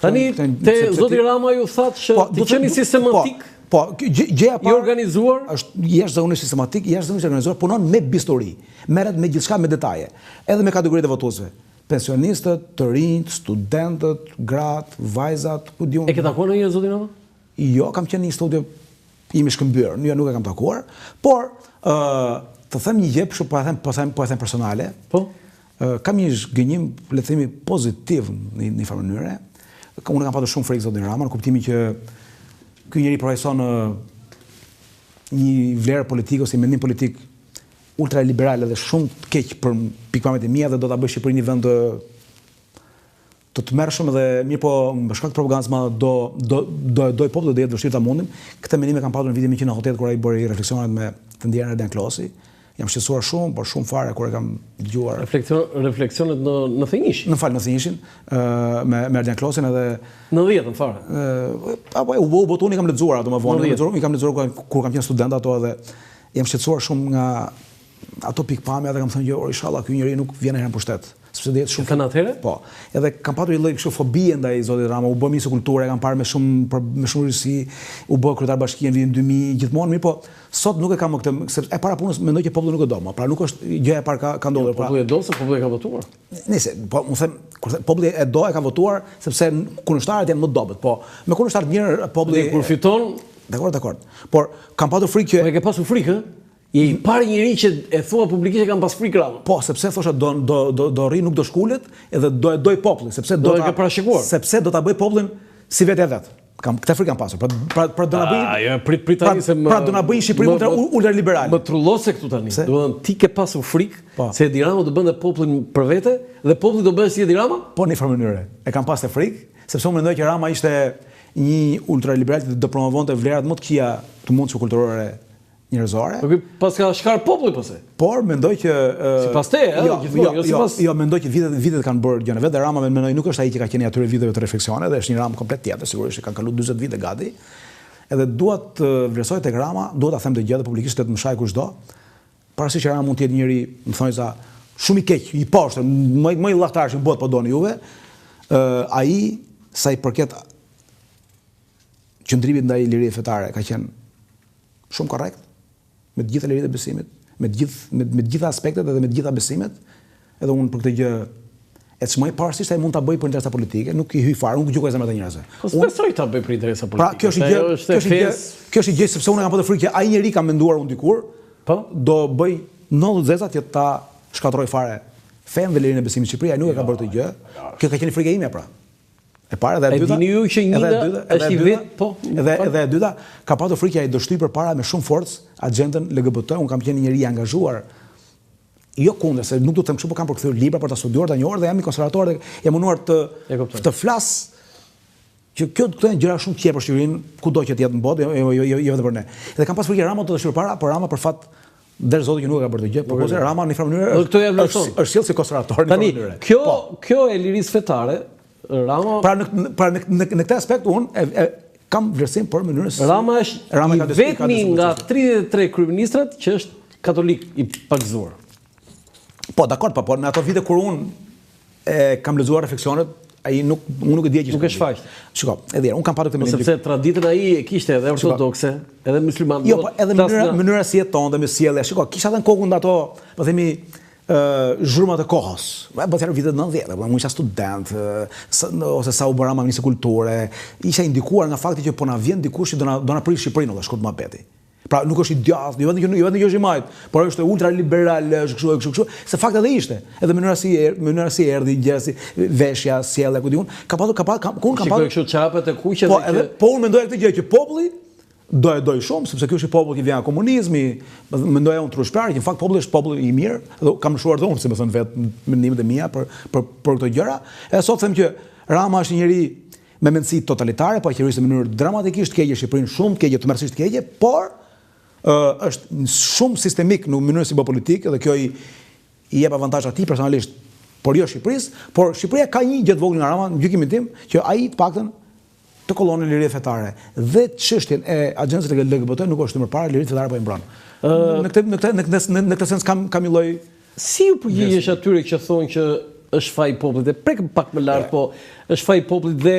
Tani te zoti Rama ju thatë që të qeni sistematik, i organizuar, është jashtëzakonisht sistematik, jashtëzakonisht organizuar, punon me bistori, merret me gjithçka me detaje, edhe me kategoritë e votuesve. Pensionistët, të rinjt, studentët, gratë, vajzat, ku diun. E ke takuar ndonjë zotin Rama? Jo, kam qenë në një studio imi Shkëmbyer, nuk e kam takuar, por të them një gjë, po e them personale. Po. Kam një gënjim, le të themi, pozitiv në një farë mënyre. Unë kam patur shumë frikë zotin Rama, në kuptimin që ky njeri përfaqëson një vlerë politike ose mendim politik ultraliberal edhe shumë të keq për pikpamjet e mia dhe do ta bëj Shqipërinë një vend të tmerrshëm dhe mirë po me shkak të propagandës doj popullit do jetë vështirë ta mundim. Këtë mendim e kam patur në vitin 1990 kur ai bëri refleksionet me të ndjerën Erden Klosi. Jam shqetësuar shumë, por shumë fare kur e kam dëgjuar. Refleksionet në Thënjishin. Në Thënjishin, me Erden Klosin edhe në 10-ën fare. Apo u botun i kam lexuar ato më vonë, i kam lexuar kur kam qenë student ato edhe jam shqetësuar shumë nga ato pikpamja dhe kam thënë jo, inshallah ky njeri nuk vjen herën pushtet. Sepse do jetë shumë kanë atëherë? Po. Edhe kam patur një lloj kështu fobie ndaj zotit Rama, u bë ministër kulture, kam parë me shumë rësi, u bë kryetar bashkie në vitin 2000, gjithmonë mirë, po sot nuk e kam këtë, sepse e para punës mendoj që populli nuk e do më. Pra nuk është gjëja e parë ka ndodhur. Populli e do se populli ka votuar. Nëse, po u them, kur populli e do e ka votuar sepse kundërshtarët janë më dobët, po me kundërshtar të mirë populli kur fiton, dakor. Por kam patur frikë që e ke pasur frikë? Je i pari njeri që e thua publikisht që kam pas frikë Rama. Po, sepse thosha do rri nuk do shkulet, edhe doj popullin, sepse do ta parashikuar. Sepse do ta bëj popullin si vetë e vet. Këtë frikë kam pasur. Pra do na bëj. Jo, prit tani se pra do na bëj Shqipërinë ultraliberale. Më trullose këtu tani. Do të thënë ti ke pasur frikë se Edi Rama do bënte popullin për vete dhe populli do bëhej si Edi Rama? Po në një farë mënyre. E kam pasur frikë, sepse unë mendoj që Rama ishte një ultraliberal që do promovonte vlerat më të këqija të mundshme kulturore njerëzore. Po pas ka shkar populli pse? Por mendoj që sipas te, jo, mendoj që vitet kanë bërë gjëra vetë. Rama mendoj nuk është ai që ka qenë atyre viteve të refleksione, dhe është një Ram komplet tjetër, sigurisht që kanë kaluar 40 vite gati. Edhe dua të vlerësoj tek Rama, dua ta them të gjë publikisht të më shaj kushdo. Parasysh që Rama mund të jetë njëri, më thoni sa shumë i keq, i poshtë, më i llahtar që në botë po doni juve. Ai sa i përket qëndrimit ndaj lirisë fetare ka qenë shumë korrekt, me të gjitha liritë e besimit, me të gjitha aspektet edhe me të gjitha besimet, edhe unë për këtë gjë e çmoj pavarësisht ai mund ta bëj për interesa politike, nuk i hyj fare, nuk gjykoj zemrat e njerëzve. Po s'besoj ta bëj për interesa politike. Pra, kjo është gjë sepse unë kam pasur frikë që ai njeri ka menduar unë dikur, po do bëj 90 zeza që ta shkatërroj fare fen dhe lirinë e besimit në Shqipëri, ai nuk e ka bërë këtë gjë. Kjo ka qenë frika ime pra. E para dhe e dyta. E dini ju që njëra është i vet, po. Edhe e dyta, ka pasur frikë ai do shtoj përpara me shumë forcë agjendën LGBT. Unë kam qenë njëri i angazhuar. Jo kundër, se nuk do të them kështu, po kam përkthyer libra për ta studiuar, ta njohur dhe jam i konservator dhe jam munduar të flas që këto janë gjëra shumë të tjera për Shqipërinë, kudo që të jetë në botë, jo vetëm për ne. Dhe kam pasur frikë Rama do të shkruaj para, por Rama për fat der zoti që nuk e ka bërë të gjë, por ose Rama në një farë mënyrë është sjell si konservator në një mënyrë. Kjo e lirisë fetare Rama pra në këtë aspekt unë kam vlerësim për mënyrën se Rama është i vetmi nga 33 kryeministrat që është katolik i pagëzuar. Po, dakord, po në ato vite kur unë kam lexuar refleksionet, ai unë nuk e dija që nuk e shfaq. Shiko, edhe unë kam patur këtë mendim. Sepse traditën ai e kishte edhe ortodokse, edhe musliman. Jo, po edhe mënyra si jeton dhe me sjellje. Shiko, kisha dhënë kokën ato, po themi zhurmat e kohës. Bëhet vitet 90, unë isha student, ose sa u bëra ministri kulture, isha indikuar nga fakti që po na vjen dikush që do na prish Shqipërinë dhe shkurt muhabeti. Pra nuk është i djathtë, jo vetëm që është i majt, por është ultraliberal, është kështu, se fakti edhe ishte. Edhe mënyra si erdhi, gjësi, veshja, sjellja, ku diun, ka pasur kështu çapet e kuqe dhe po unë mendoja këtë gjë që populli do e doj shumë, sepse ky është i popull që vjen nga komunizmi, mendoja unë trushpar, që në fakt populli është popull i mirë, dhe kam lëshuar dhe unë, si më thënë vetë mendimet e mia për këto gjëra. Edhe sot them që Rama është një njeri me mendësi totalitare, po qeverisë në mënyrë dramatikisht keqe Shqipërinë, shumë keqe, tmerrsisht keqe, por është shumë sistemik në mënyrën si bë politikë, dhe kjo i jep avantazh atij personalisht, por jo Shqipërisë, por Shqipëria ka një gjë të vogël nga Rama, në gjykimin tim, që ai të paktën të kolonën lirinë fetare dhe çështjen e agjencës LGBT nuk është më parë lirinë fetare po e mbron. Në këtë sens kam një lloj si u përgjigjesh atyre që thonë që është faji popullit, dhe prek pak më lart, po është faji popullit dhe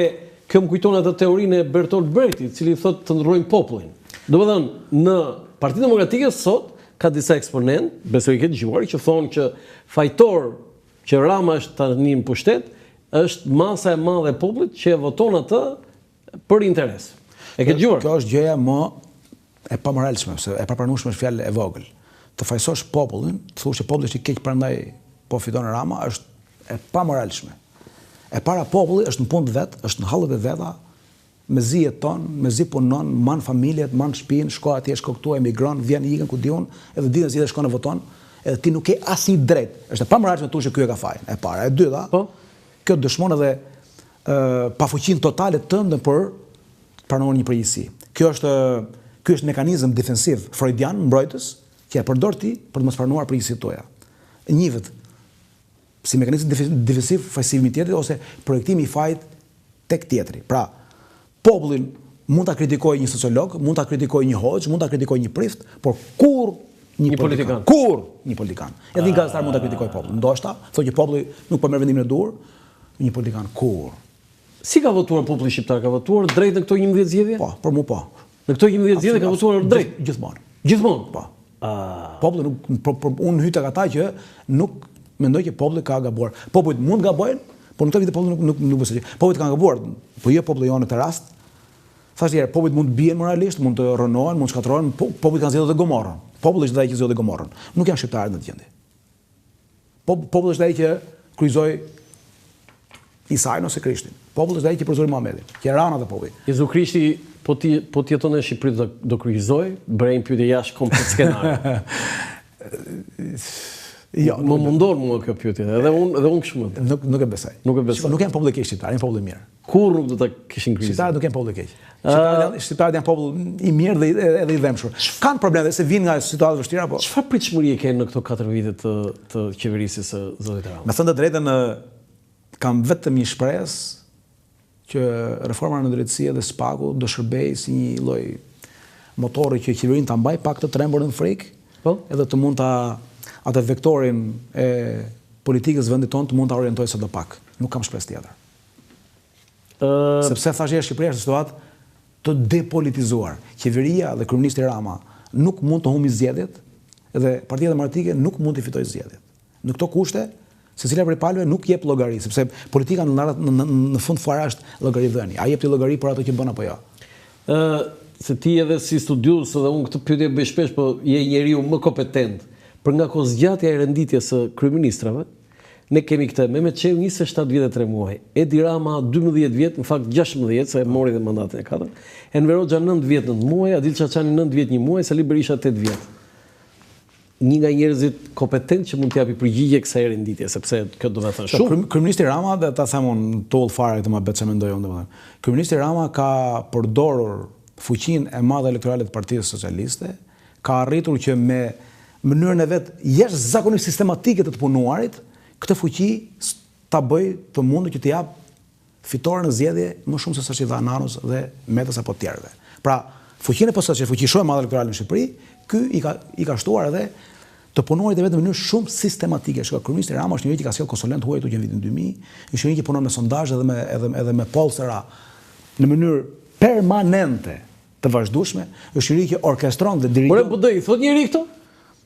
kjo më kujton atë teorinë e Bertolt Brechtit, i cili thotë të ndrojmë popullin. Domethënë, në Partinë Demokratike sot ka disa eksponent, besoj ke dëgjuar, që thonë që fajtor që Rama është tani në pushtet, është masa e madhe e popullit që e voton atë për interes. E ke dëgjuar? Kjo është gjëja më e pamoralshme, se e papranueshme është fjalë e vogël. Të fajsosh popullin, të thush që populli është i keq prandaj po fiton Rama, është e pamoralshme. E para populli është në punë vet, është në hallët e veta, me zi jeton, me zi punon, man familjet, man shtëpinë, shko atje, shko këtu, emigron, vjen ikën ku diun, edhe ditën e shkon e voton, edhe ti nuk ke asnjë drejt. Është e pamoralshme të thush që ky e ka fajin. E para, e dyta, kjo dëshmon edhe pafuqinë totale tënde për pranon një përgjegjësi. Ky është mekanizëm defensiv freudian mbrojtës që e përdor ti për të mos pranuar përgjegjësitë tuaja. Njihet si mekanizëm defensiv fajsimi tjetrit ose projektimi i fajit tek tjetri. Pra, popullin mund ta kritikojë një sociolog, mund ta kritikojë një hoxh, mund ta kritikojë një prift, por kur një politikan. Kur një politikan. Edhe një gazetar mund ta kritikojë popullin. Ndoshta thotë që populli nuk po merr vendimin e duhur, një politikan kur. Si ka votuar populli shqiptar? Ka votuar drejt në këto 11 zgjedhje? Po, për mua po. Në këto 11 zgjedhje ka votuar drejt? Gjithmonë. Gjithmonë? Po. Populli nuk, unë hyj tek ata që nuk mendoj që populli ka gabuar. Popullit mund gabojnë, por në këtë vit populli nuk besoj. Popullit kanë gabuar, po jo populli jonë në rast. Thashë herë, popullit mund të bien moralisht, mund të rënohen, mund të shkatërrohen, popullit kanë zgjedhur dhe Gomorrën. Populli është ai që zgjodhi Gomorrën. Nuk janë shqiptarët në të gjendje. Populli është ai që kryqëzoi Isajin ose Krishtin. Populli është ai që përzori Muhamedit, që e rana dhe populli. Jezu Krishti po të jeton në Shqipëri do kryqëzoj, bërej një pyetje jashtë komplet skenare. Jo, më mundon mua kjo pyetje, edhe unë kështu më. Nuk e besoj. Nuk e besoj. Nuk janë popull i keq shqiptar, janë popull i mirë. Kur nuk do ta kishin kryqëzuar? Shqiptarët nuk janë popull i keq. Shqiptarët janë popull i mirë dhe edhe i dhëmshur. Kanë probleme se vinë nga situata vështira, po. Çfarë pritshmërie ke në këto 4 vite të qeverisjes së zotit Rama? Me thënë të drejtën, kam vetëm një shpresë që reforma në drejtësi dhe SPAK-u do shërbej si një lloj motori që qeverinë ta mbaj pak të trembur në frikë, edhe të mund ta atë vektorin e politikës vendit tonë të mund ta orientojë sado pak. Nuk kam shpresë tjetër. Sepse thashë Shqipëria është në situatë të depolitizuar. Qeveria dhe kryeministri Rama nuk mund të humbi zgjedhjet dhe Partia Demokratike nuk mund të fitojë zgjedhjet. Në këto kushte, secila prej palëve nuk jep llogari, sepse politika në fund fare është llogaridhënie. A jep ti llogari për ato që bën apo jo? Se ti edhe si studiues dhe unë këtë pyetje bëj shpesh, po je njeriu më kompetent. Për nga kozgjatja e renditjes së kryeministrave, ne kemi këtë Mehmet Çeu 27 vjet e 3 muaj, Edi Rama 12 vjet, në fakt 16 se e mori dhe mandatin e 4, Enver Hoxha 9 vjet 9 muaj, Adil Çaçani 9 vjet 1 muaj, Sali Berisha 8 vjet. Një nga njerëzit kompetent që mund të japi përgjigje kësaj renditje, sepse kjo do të thënë shumë. Kryeministri Rama, dhe ta them unë toll fare këtë më bëhet se mendoj unë domethënë. Kryeministri Rama ka përdorur fuqinë e madhe elektorale të Partisë Socialiste, ka arritur që me mënyrën e vet jashtëzakonisht sistematike të punuarit, këtë fuqi ta bëj të mundur që të jap fitore në zgjedhje më shumë se sa që dha Nanos dhe Metës apo të tjerëve. Pra, fuqinë e posaçërisht, fuqi shumë e madhe elektorale në Shqipëri, ky i ka shtuar edhe të punuarit e vetë në mënyrë shumë sistematike. Shka, kryeministri Rama është njëri që ka sjellë konsulent huaj që në vitin 2000, është njëri që punon me sondazhe edhe me pollstera në mënyrë permanente të vazhdueshme, është njëri që orkestron dhe dirigon. Por PD-i thot njëri këto?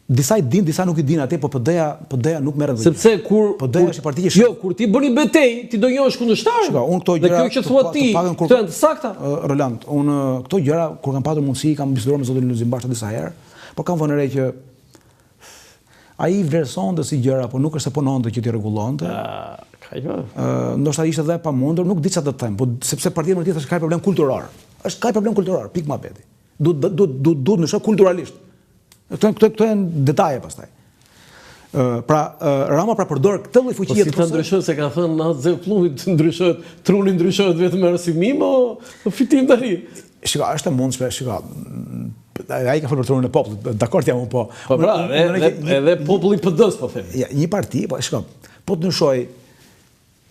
Disa i din, disa nuk i din atë, po PD-ja nuk merret. Sepse kur kur ti bëni betejë, ti do njohësh kundërshtarin. Shka, unë këto gjëra. Dhe kjo që thua ti, këto janë të sakta. Roland, unë këto gjëra kur kam patur mundësi, kam biseduar me zotin Luzin Bashkë disa herë, por kam vënë re që ai vlerësonte si gjëra, po nuk është se punonte që ti rregullonte. Ndoshta ishte edhe e pamundur, nuk di çfarë të them, po sepse Partia Demokratike është ka problem kulturor. Është ka problem kulturor, pikë mohabeti. Duhet ndryshoj kulturalisht. Këto janë detaje pastaj. Pra, Rama përdor këtë lloj fuqie të. Po si të ndryshon se ka thënë na zeu plumbit ndryshohet, truni ndryshohet vetëm me arsimim o fitim tani. Shiko, është e mundshme, shiko. Ai ka folur për trunin e popullit, dakord jam, po. Po pra, edhe populli PD-s po them. Ja, një parti, po shiko, po të ndryshoj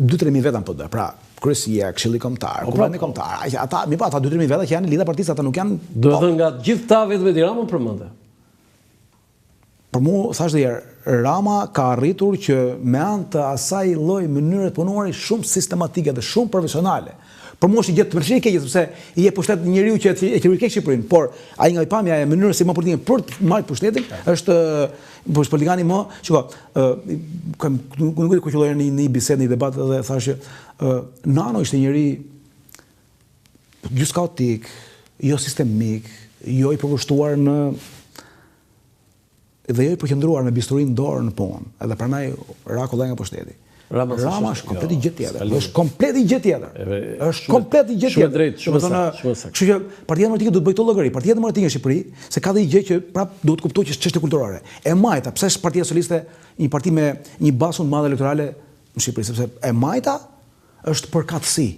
2-3 mijë veta në PD, pra kryesia, këshilli kombëtar, kuvendi kombëtar, ata, mi pa, ata 2-3 mijë veta që janë lidha partisë, ata nuk janë. Do të thënë nga gjithë ta vetëm Edi Rama përmendë. Për mua, thash dhe herë, Rama ka arritur që me anë të asaj lloj mënyre të punori shumë sistematike dhe shumë profesionale. Për mua është gjë të përshirë keqe sepse i jep pushtet njeriu që e qeverisë keq Shqipërinë, por ai nga i pamja e mënyrës si më politikën për të marrë pushtetin është politikani më, shiko, nuk e kuqëlloj në një bisedë, në një debat dhe thashë Nano ishte njëri gjys kaotik, jo sistemik, jo i përkushtuar në dhe jo i përqendruar me bisturinë dorë në punë. Edhe prandaj Raku dha nga pushteti. Rama është komplet i gjë tjetër. Është komplet i gjë tjetër. Është komplet i gjë tjetër. Shumë drejt, shumë saktë. Kështu që Partia Demokratike duhet bëjë këto llogari. Partia Demokratike në Shqipëri, se ka dhe një gjë që prap duhet kuptuar që është çështje kulturore. E Majta, pse është Partia Socialiste një parti me një bazë të madhe elektorale në Shqipëri, sepse e Majta është përkatësi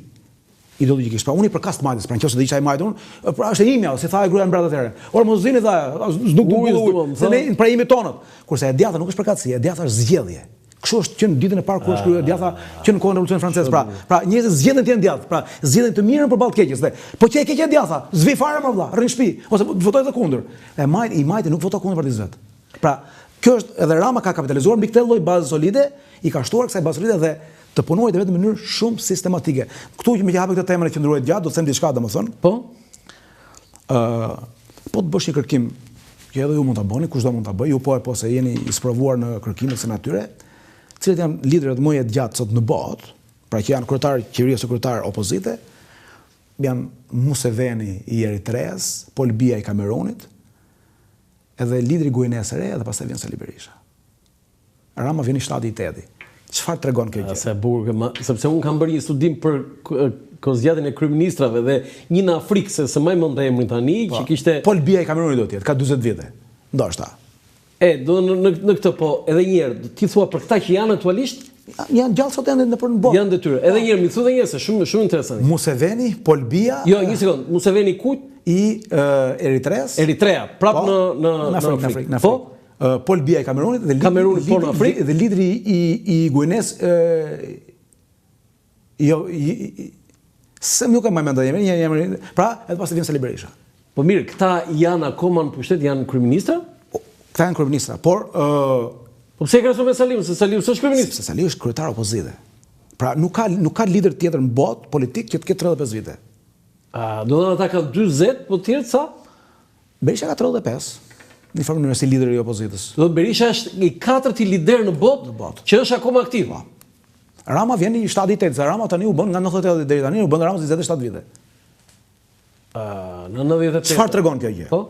ideologjikisht. Pra unë i përkas të Majtës, pra nëse do isha i Majtën, pra është e imja, si tha e gruaja mbret atëherë. Ora mos zini tha, nuk duhet, se ne pra jemi tonët. Kurse e djatha nuk është përkatësi, e djatha është zgjedhje. Kështu është që në ditën e parë kur është kryer djatha që në kohën e revolucionit francez. Pra njerëzit zgjedhin të jenë djathtë, pra zgjedhin të mirën përballë të keqes. Po që e keqja e djatha, zvi fare më vëlla, rrin në shtëpi ose votoj të kundër. I Majti nuk voton kundër partisë vet. Pra kjo është edhe Rama ka kapitalizuar mbi këtë lloj baze solide, i ka shtuar kësaj baze solide dhe të punuar vetëm në mënyrë shumë sistematike. Ktu që më që hapë këtë temën e qendruar gjatë, do të them diçka domethënë. Po. Po të bësh një kërkim, që edhe ju mund ta bëni, kushdo mund ta bëjë, ju po se jeni i sprovuar në kërkimet e natyre, cilët janë liderët më të gjatë sot në botë, pra që janë kryetar qeverie ose kryetar opozite, janë Museveni i Eritreas, Paul Biya i Kamerunit, edhe lideri Guineas së Re dhe pastaj vjen Sali Berisha. Rama vjen i 7-8. Çfarë tregon kjo gjë? Sa burgë, sepse un kam bërë një studim për kozgjatjen e kryeministrave dhe një në Afrikë se më mend emrin tani që kishte Paul Biya i Kamerunit do të jetë, ka 40 vite. Ndoshta. Do në këtë po, edhe një herë, ti thua për këta që janë aktualisht? Janë gjallë sot janë në botë. Janë detyrë. Edhe një herë, më thu edhe një herë se shumë interesant. Museveni, Paul Biya. Jo, një sekond. Museveni kujt? I Eritreas. Eritrea, prap në Afrikë. Po? Paul Biya i Kamerunit dhe Kameruni po në Afrikë dhe lideri i Guineas se nuk e më mendoj emrin, pra edhe pas vjen Sali Berisha. Po mirë, këta janë akoma në pushtet, janë kryeministra? Këta janë kryeministra, por po pse e krahason me Salim, se Salim s'është kryeminist? Se Sali është kryetar opozite. Pra nuk ka lider tjetër në botë politik që të ketë 35 vite. Do të ata ka 40, po të tjerë sa? Berisha ka 35. Në formë mënyrë si lider i opozitës. Do Berisha është i 4-ti lider në botë që është akoma aktiv. Rama vjen i 7-8, se Rama tani u bën nga 98 deri tani u bën Rama 27 vite. Në 98. Çfarë tregon kjo gjë? Po?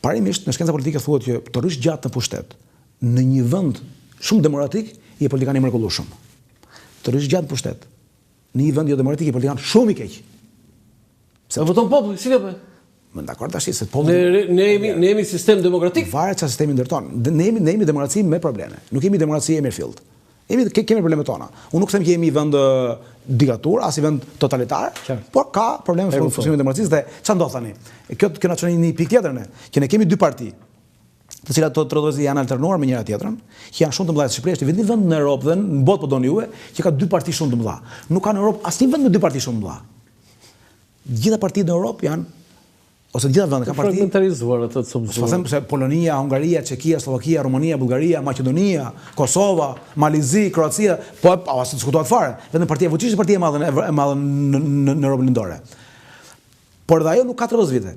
Parimisht në shkenca politike thuhet që të rrish gjatë në pushtet në një vend shumë demokratik i politikan i mrekullueshëm. Të rrish gjatë në pushtet në një vend jo demokratik i politikan shumë i keq. Se voton populli, si vetë? Më dakord tash se populli ne jemi sistem demokratik. Varet çfarë sistemi ndërton. Ne jemi demokraci me probleme. Nuk jemi demokraci e mirëfillt. Kemi problemet tona. Unë nuk them që jemi vend diktatur, as i vend totalitar, por ka probleme me funksionimin e demokracisë dhe çfarë ndodh tani? Kjo na çon një pikë tjetër ne, që ne kemi dy parti, të cilat trodhësi janë alternuar me njëra tjetrën, që janë shumë të mëdha. Shqipëria është vetëm vend në Europë dhe në botë po doni juve, që ka dy parti shumë të mëdha. Nuk ka në Europë asnjë vend me dy parti shumë të mëdha. Gjitha partitë në Europë janë ose gjitha vendet ka parti fragmentarizuar atë të them se Polonia, Hungaria, Çekia, Slovakia, Rumania, Bullgaria, Maqedonia, Kosova, Malizi, Kroacia, po as diskutohet fare. Vetëm partia e fuqishme, partia e madhe në Europën Lindore. Por dhe ajo nuk ka 30 vite.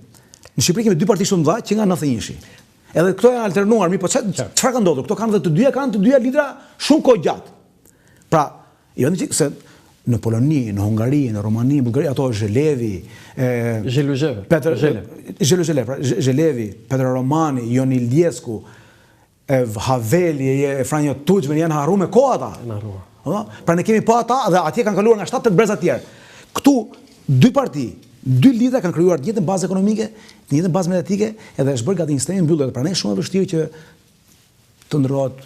Në Shqipëri kemi dy parti shumë të mëdha që nga 91-shi. Edhe këto janë alternuar, mi po çfarë ka ndodhur? Këto kanë të dyja lidera shumë kohë gjatë. Pra, jo se në Poloni, në Hungari, në Rumani, në Bullgari, ato Zhelevi, Zhelevi, Petr Romani, Jon Ildjesku, Haveli, Franjo Tuđman janë harruar me kohë ata. Pra ne kemi pa ata dhe atje kanë kaluar nga 7-8 breza të tjerë. Këtu dy parti, dy lidera kanë krijuar të njëjtën bazë ekonomike, të njëjtën bazë mediatike, edhe është bërë gati një sistem i mbyllur. Pra ne është shumë e vështirë që të ndrohet.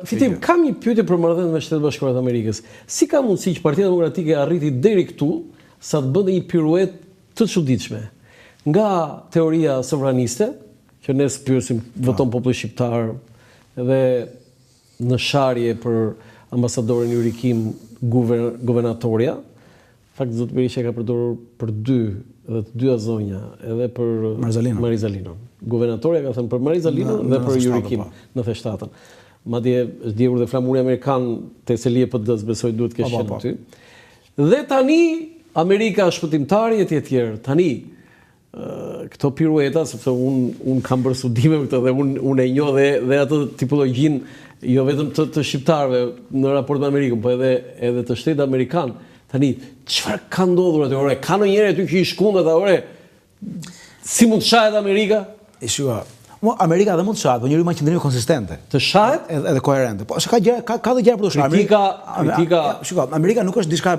Fitim, kam një pyetje për marrëdhënien me Shtetet Bashkuara të Amerikës. Si ka mundësi që Partia Demokratike arriti deri këtu sa të bënte një piruet të çuditshme? Nga teoria sovraniste, që ne pyesim voton populli shqiptar dhe në sharje për ambasadorin Yurikim guvernatorja, fakt zoti Berisha ka përdorur për edhe të dyja zonja, edhe për Marizalinon. Guvernatorja ka thënë për Marizalinon dhe për Jurikim në 97-ën. Madje është djegur dhe flamuri amerikan te Selie PD-s, besoj duhet të kesh qenë aty. Dhe tani Amerika shpëtimtari e tjerë. Tani këto pirueta, sepse unë kam bërë studime këtë dhe unë e njoh dhe atë tipologjinë jo vetëm të shqiptarëve në raport me Amerikën, po edhe të shtetit amerikan. Tani, çfarë ka ndodhur aty? Ore, ka ndonjëherë aty që i shkundet, ore, si mund të shahet Amerika? Amerika dhe mund të shahet, po njëri më qëndrimi konsistente. Të shahet? Edhe koherente. Po ka dhe gjëra për të shahet. Kritika. Shiko, Amerika nuk është diçka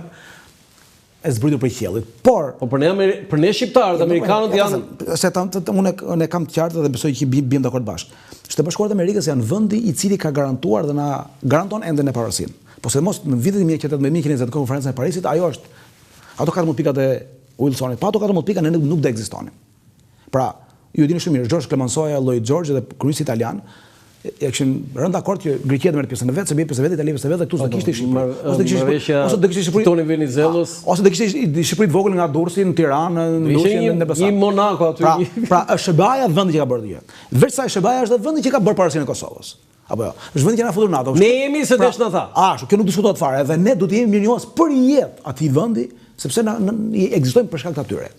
e zbritur për qiellit, por për ne shqiptarët, amerikanët janë se unë kam të qartë dhe besoj që biem dakord bashkë. Shtetet Bashkuara të Amerikës janë vendi i cili ka garantuar dhe na garanton ende në parësinë. Po se mos në vitet 1918 në konferencën e Parisit, ato 14 pikat e Wilsonit, pa ato 14 pika ne nuk do ekzistonin. Pra, ju e dini shumë mirë, George Clemenceau, Lloyd George dhe kryeministri italian e kishin rënë dakord që Greqia do merret pjesën e vet, Serbia pjesën e vet, Italia pjesën e vet dhe këtu s'do kishte Shqipëri. Ose do kishte Shqipëri. Toni Venizelos. Ose do kishte Shqipëri të vogël nga Durrësi në Tiranë, në Lushnjë, në Besak. Një Monaco aty. Pra, është SBA-ja vendi që ka bërë gjë. Veç sa SBA-ja është vendi që ka bërë parësinë e Kosovës. Apo jo. Është vendi që na futur NATO. Ne jemi se desh na tha. Kjo nuk diskutohet fare, dhe ne do të jemi mirënjohës për jetë atij vendi, sepse ekzistojmë për shkak të atyre.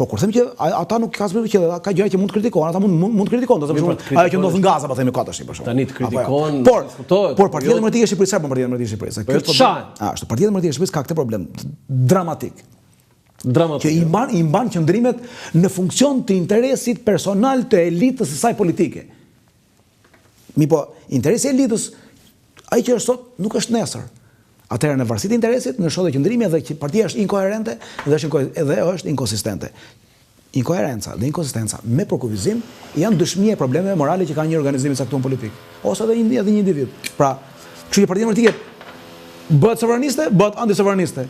Po kur them që ata nuk ka asnjë që ka gjëra që mund të kritikohen, ata mund të kritikohen, për shembull, ajo që ndodh në Gaza, po themi katash për shembull. Tani të kritikohen, por Partia Demokratike e Shqipërisë, apo Partia Demokratike e Shqipërisë. Ashtu, Partia Demokratike e Shqipërisë ka këtë problem dramatik. Që i mban qëndrimet në funksion të interesit personal të elitës së saj politike. Po, interesi i elitës, ai që është sot, nuk është nesër. Atëherë në varësi të interesit, në shodë qëndrimi edhe që partia është inkoherente edhe është inkonsistente. Inkoherenca dhe inkonsistenca me përkufizim janë dëshmi e problemeve morale që ka një organizim i caktuar politik, ose edhe një individ. Pra, kështu që Partia Demokratike bëhet sovraniste, bëhet antisovraniste.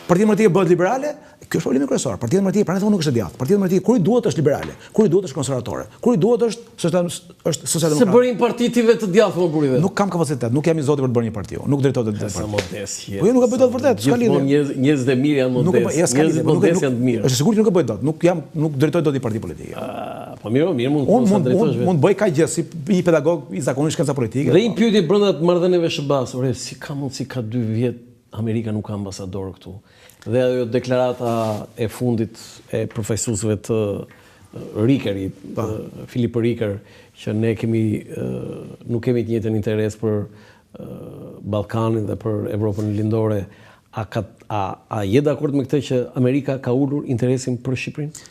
Partia Demokratike bëhet liberale, kjo është problemi kryesor. Partia Demokratike pranë thonë nuk është e djathtë. Partia Demokratike kur i duhet është liberale, kur i duhet është konservatore, kur i duhet është socialdemokrate. Se bërin partitive të djathtë më burive. Nuk kam kapacitet, nuk jam i zoti për të bërë një parti. Nuk drejtoj të bëj. Sa modest je. Po jo nuk e bëj dot vërtet, s'ka lidhje. Njerëzit e mirë janë modest. Njerëzit modest janë të mirë. Është sigurt që nuk e bëj dot. Nuk drejtoj dot një parti politike. Po mirë mund të drejtosh vetë. Mund bëj kaq gjë si një pedagog i zakonisht shkenca politike. Dhe një pyetje brenda të marrëdhënieve SBA-s, ore, si ka mundsi ka 2 vjet Amerika nuk ka ambasador këtu. Dhe ajo deklarata e fundit e përfaqësuesve të Rikeri, Filip Riker, që ne nuk kemi të njëjtën interes për Ballkanin dhe për Evropën lindore. A je dakord me këtë që Amerika ka ulur interesin për Shqipërinë?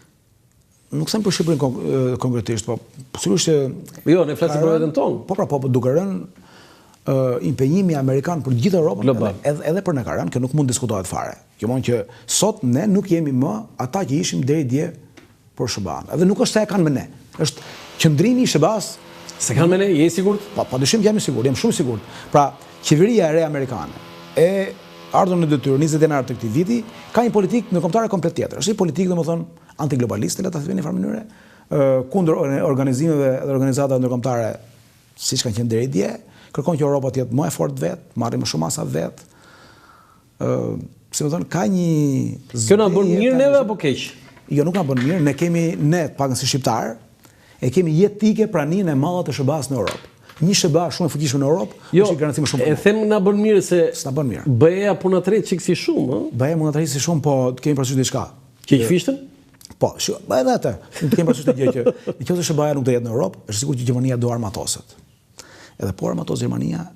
Nuk them për Shqipërinë konkretisht, po sigurisht që jo, ne flasim për veten tonë. Po, duke rënë impenjimi amerikan për gjithë Europën, edhe për ne ka rënë, kjo nuk mund diskutohet fare. Kjo mund që sot ne nuk jemi më ata që ishim deri dje për SBA-n. Edhe nuk është se e kanë me ne. Është qëndrimi i SBA-s. Se kanë me ne, je i sigurt? Pa dyshim jam i sigurt, jam shumë i sigurt. Pra, qeveria e re amerikane e ardhur në detyrë 20 janar të këtij viti ka një politikë ndërkombëtare komplet tjetër. Është një politikë domethënë antiglobaliste, le ta themi në një farë mënyrë, kundër organizimeve dhe organizatave ndërkombëtare siç kanë qenë deri dje. Kërkon që Europa të jetë më e fortë vetë, marrë më shumë masa vetë. Si më thonë, ka një... Kjo na bën mirë neve apo keq? Jo, nuk na bën mirë. Ne pakën si shqiptar, e kemi jetike praninë e madhe të SBA-s në Europë. Një SBA shumë e fuqishme në Europë, është një garanci më shumë. E them na bën mirë se s'na bën mirë. BE-ja po na tret çik si shumë, ëh? BE-ja mund na tret si shumë, po kemi parasysh diçka. Keq fishtën? Po, edhe atë. Kemi parasysh të gjë që nëse SBA-ja nuk do jetë në Europë, është sigurt që Gjermania do armatoset. Edhe po armatos Gjermania,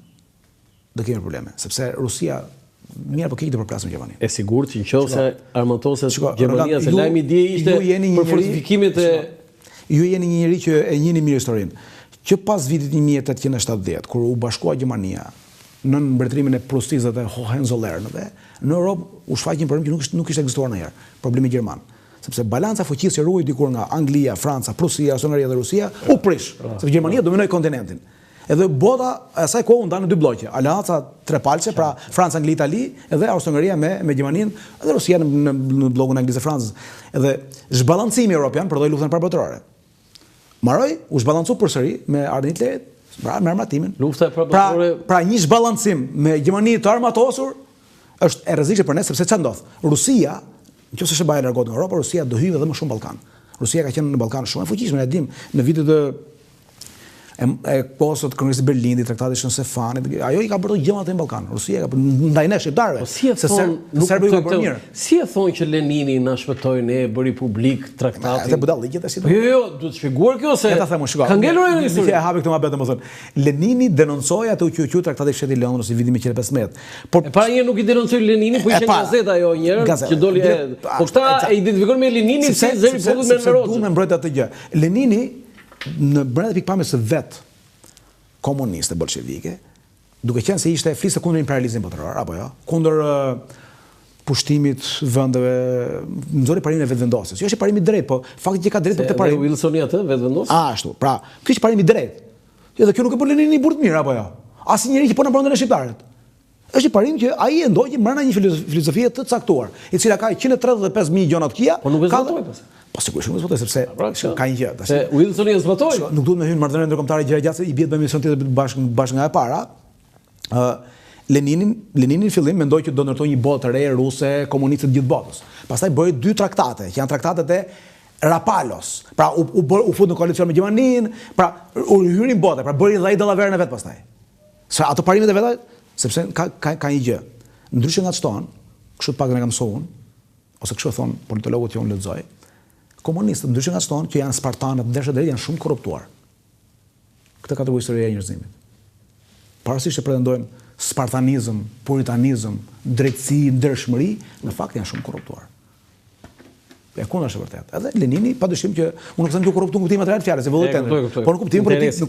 do kemi probleme, sepse Rusia mirë po keq do përplasë me Gjermaninë. E sigurt që nëse armatoset Gjermania, se lajmi dje ishte për fortifikimet e... Ju jeni një njeri që e njihni mirë historinë. Që pas vitit 1870, kur u bashkua Gjermania në mbretërimin e Prusisë dhe Hohenzollernëve, në Europë u shfaq një problem që nuk kishte ekzistuar ndonjëherë, problemi gjerman. Sepse balanca fuqisë që ruhej dikur nga Anglia, Franca, Prusia, Austria dhe Rusia u prish, sepse Gjermania dominoi kontinentin. Edhe bota e asaj kohë u ndan në 2 bloqe, Aleanca trepalçe, pra Franca, Angli, Itali, edhe Austria me Gjermaninë, edhe Rusia në bllokun Anglisë dhe Francës. Edhe zhballancimi evropian përdoi luftën e parë botërore. Maroi, u zhballancu përsëri me ardhin e Hitlerit, me armatimin. Lufta e parë botërore. Pra një zhballancim me Gjermani të armatosur është e rrezikshme për ne sepse çfarë ndodh? Rusia, nëse SBA largohet nga Europa, Rusia do hyjë edhe më shumë Ballkan. Rusia ka qenë në Ballkan shumë e fuqishme, ne e dimë, në vitet e posot Kongresit Berlinit, Traktatit Shënsefanit, ajo i ka bërë gjëmat në Ballkan. Rusia ka ndaj ne shqiptarëve. Serbi ka bërë mirë. Si e thonë që Lenini na shpëtoi ne, bëri publik traktatin? Atë budalliqet tash. Jo, duhet të shpjeguar kjo se ka ngelur në histori. E hapi këtë më betë, më thënë. Lenini denoncoi atë UQQ Traktatin e Fshetit Londrës në vitin 1915. Por para një nuk i denoncoi Lenini, po ishte në gazetë ajo një herë që doli. Po këta e identifikojnë me Leninin si zëri popullit me Meroxh. Duhet me mbrojtë atë gjë. Lenini në brenda pikpamjes së vet komuniste bolshevike, duke qenë se ishte fliste kundër imperializmit botëror, apo jo, kundër pushtimit vendeve, nxori parimin e vetvendosjes. Jo është parimi i drejtë, po fakti që ka drejtë për këtë parim. Wilsoni atë vetvendosjes? Ashtu. Pra, ky është parimi i drejtë. Jo, dhe kjo nuk e bën Lenini burr të mirë, apo jo. Asnjëri që po na brondën e shqiptarët. Është një parim që ai e ndoqi brenda një filozofie të caktuar, e cila ka 135.000 gjona të këqija. Po nuk e zbatoi pas. Po sigurisht nuk e zbatoi sepse ka një gjë. Se Wilsoni e zbatoi. Nuk duhet me hyrë në marrëdhënie ndërkombëtare gjëra gjatë, i bie të bëjmë mision tjetër bashkë nga e para. Lenini në fillim mendoi që do ndërtojë një botë të re ruse, komuniste të gjithë botës. Pastaj bëri 2 traktate, që janë traktatet e Rapalos. Pra u fut në koalicion me Gjermaninë, pra u hyrin botë, pra bëri dhaj dallaverën e vet pastaj. Sa ato parimet e veta, sepse ka një gjë. Ndryshe nga çton, kështu pak ne kam mësuar, ose kështu thon politologët që unë lexoj. Komunistët, ndryshe nga çton, që janë spartanët, ndershë drejt, janë shumë të korruptuar. Këtë ka treguar historia e njerëzimit. Pavarësisht që pretendojnë spartanizëm, puritanizëm, drejtësi, ndershmëri, në fakt janë shumë korruptuar. E kundër është vërtet. Edhe Lenini, padyshim që unë nuk them të korruptuar në kuptimin material të fjalës, e vëllai tjetër, por në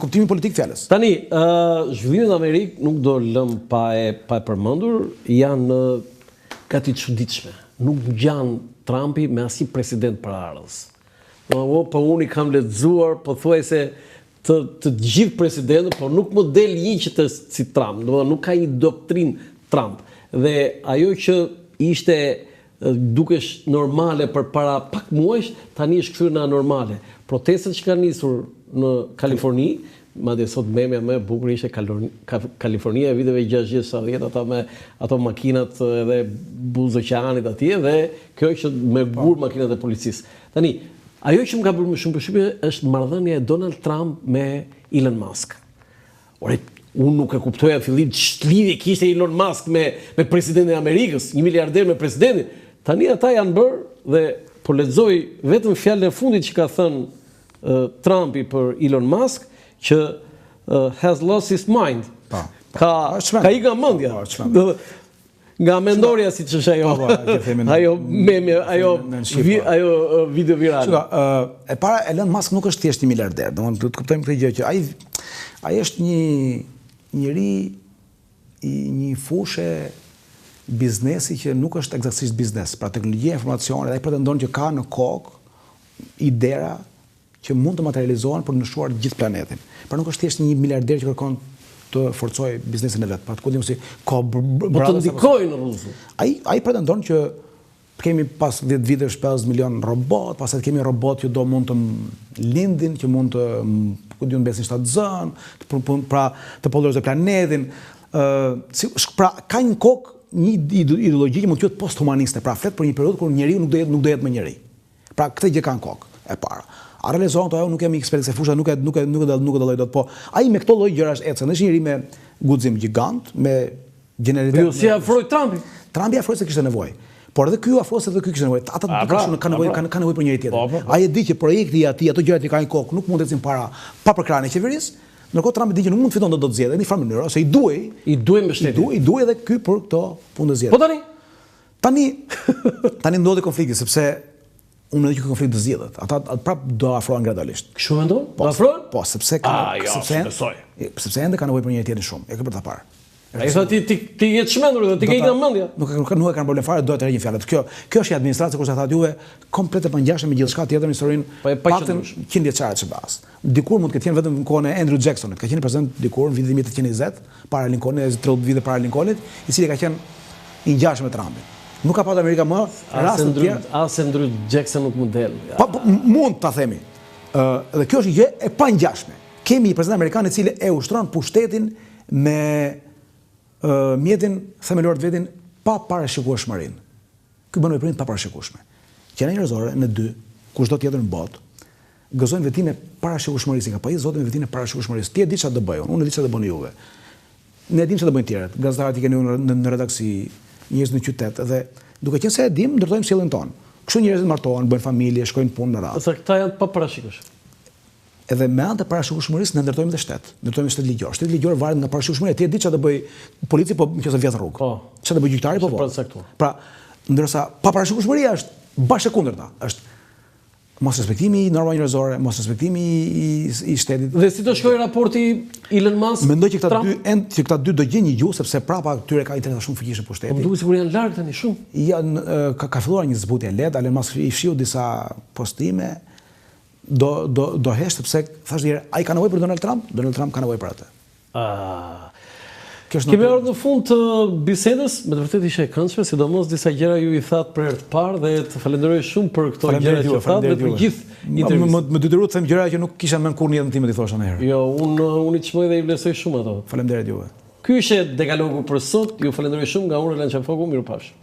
kuptimin politik fjalës. Tani, zhvillimet në Amerikë nuk do lëm pa e përmendur, janë gati të çuditshme. Nuk ngjan Trumpi me asnjë president para ardhës. Po unë i kam lexuar, pothuajse të gjithë presidentët, por nuk më del një si Trump, domethënë nuk ka një doktrinë Trump. Dhe ajo që ishte dukesh normale për para pak muajsh, tani është kthyer në anormale. Protestat që kanë nisur në Kaliforni, madje sot memja më e bukur ishte Kalifornia e viteve 60-70, ata me ato makinat edhe buzë oqeanit atje, dhe kjo që me gur makinat e policisë. Tani, ajo që më ka bërë më shumë përshtypje është marrëdhënia e Donald Trump me Elon Musk. Ore, unë nuk e kuptoja fillim ç'lidhje kishte Elon Musk me presidentin e Amerikës, 1 miliarder me presidentin. Tani ata janë bërë, dhe po lexoj vetëm fjalën e fundit që ka thënë Trumpi për Elon Musk, që has lost his mind. Ka i nga mendja. Nga mendorja, si që është ajo meme, ajo video virale. E para, Elon Musk nuk është thjesht një miliarder. Domethënë, të kuptojmë këtë gjë që ai është një njeri i një fushë biznesi që nuk është eksaktësisht biznes. Pra teknologjia e informacionit, ai pretendon që ka në kokë idera që mund të materializohen për të ndryshuar gjithë planetin. Pra nuk është thjesht një miliarder që kërkon të forcojë biznesin e vet. Pra të kujtojmë si ka të ndikojë në rrugë. Ai pretendon që kemi pas 10 vitesh 50 milion robot, pastaj kemi robot që do mund të lindin, që mund të mbesin shtatzën, pra të polluojë planetin. Pra ka një kokë një ideologji që mund të jetë posthumaniste, pra flet për një periudhë kur njeriu nuk do jetë më njeri. Pra këtë gjë ka në kokë e para. A realizohen ajo, nuk jam ekspert se fusha nuk e dalloj dot, po ai me këto lloj gjërash ecën, është njëri me guxim gjigant, me gjeneritet. Jo si afroi Trumpi. Trumpi afroi se kishte nevojë. Por edhe ky afroi se edhe ky kishte nevojë. Ata kanë nevojë për njëri tjetrin. Ai e di që projekti i atij, ato gjërat që kanë kokë, nuk mund të ecin para pa përkrahjen e qeverisë. Ndërkohë Trumpi di që nuk mund të fiton dot zgjedhjet në një farë mënyrë, ose i duaj mbështetje. I duaj edhe ky për këto punë zgjedhje. Po tani ndodhi konflikti sepse unë mendoj që konflikti do zgjidhet. Ata prap do afrohen gradualisht. Kështu mendon? Do afrohen? Po, sepse ende ka nevojë për njëri tjetrin shumë. E ke për ta parë. Ai thotë ti je çmendur dhe ti ke ikën mendja. Nuk e kanë problem fare, do të rregjë fjalët. Kjo është administracia, kurse ata juve komplet e pangjashme me gjithçka tjetër në historinë paktën 100 vjeçare të bas. Dikur mund të ketë qenë vetëm në kohën e Andrew Jacksonit, ka qenë prezant dikur në vitin 1820, para Lincolnit, 30 vite para Lincolnit, i cili ka qenë i ngjashëm me Trumpin. Nuk ka pasur Amerika më raste të tjera. As Andrew Jackson nuk mund del. Mund ta themi. Dhe kjo është gjë e pangjashme. Kemi një president amerikan i cili e ushtron pushtetin me mjetin themelor të vetin pa parashikueshmërinë. Ky bën veprim pa parashikueshme. Qenia njerëzore në dy, kushdo tjetër në botë, gëzojnë vetimin e parashikueshmërisë, ka pajisë Zoti me vetimin e parashikueshmërisë. Ti e di çfarë do bëj unë e di çfarë do bëni juve. Ne e dim çfarë do bëjnë tjerët. Gazetarët i keni në redaksi, njerëz në qytet dhe duke qenë se e dim, ndërtojmë sjelljen tonë. Kështu njerëzit martohen, bëjnë familje, shkojnë punë në radhë. Sa këta janë pa parashikueshëm. Edhe me anë të parashikueshmërisë ne ndërtojmë dhe shtet. Ndërtojmë shtet ligjor. Shteti ligjor varet nga parashikueshmëria. Ti e di çfarë do bëj polici, po nëse vjet rrugë. Po. Çfarë do bëj gjyqtari, po po. Pra, ndërsa pa parashikueshmëria është bashkë e kundërta. Është mos respektimi i normave njerëzore, mos respektimi i shtetit. Dhe si do shkojë raporti Elon Musk? Mendoj që këta dy do gjejnë një gjuhë sepse prapa këtyre ka interesa shumë fuqishëm për shtetin. Po duket sikur janë larg tani shumë. Janë ka filluar një zbutje e lehtë, Elon Musk i fshiu disa postime. Do hesh sepse thash deri ai ka nevojë për Donald Trump ka nevojë për atë. Kemi ardhur në fund të bisedës, me të vërtetë ishte e këndshme, sidomos disa gjëra ju i thatë për herë të parë dhe të falenderoj shumë për këto gjëra që thatë dhe për gjithë intervistën. Më detyrohet të them gjëra që nuk kisha mend kurrë në jetën time të thosha ndonjëherë. Jo, unë i çmoj dhe i vlerësoj shumë ato. Faleminderit juve. Ky ishte dekalogu për sot. Ju falenderoj shumë nga unë Erlan Çafoku, mirupafshim.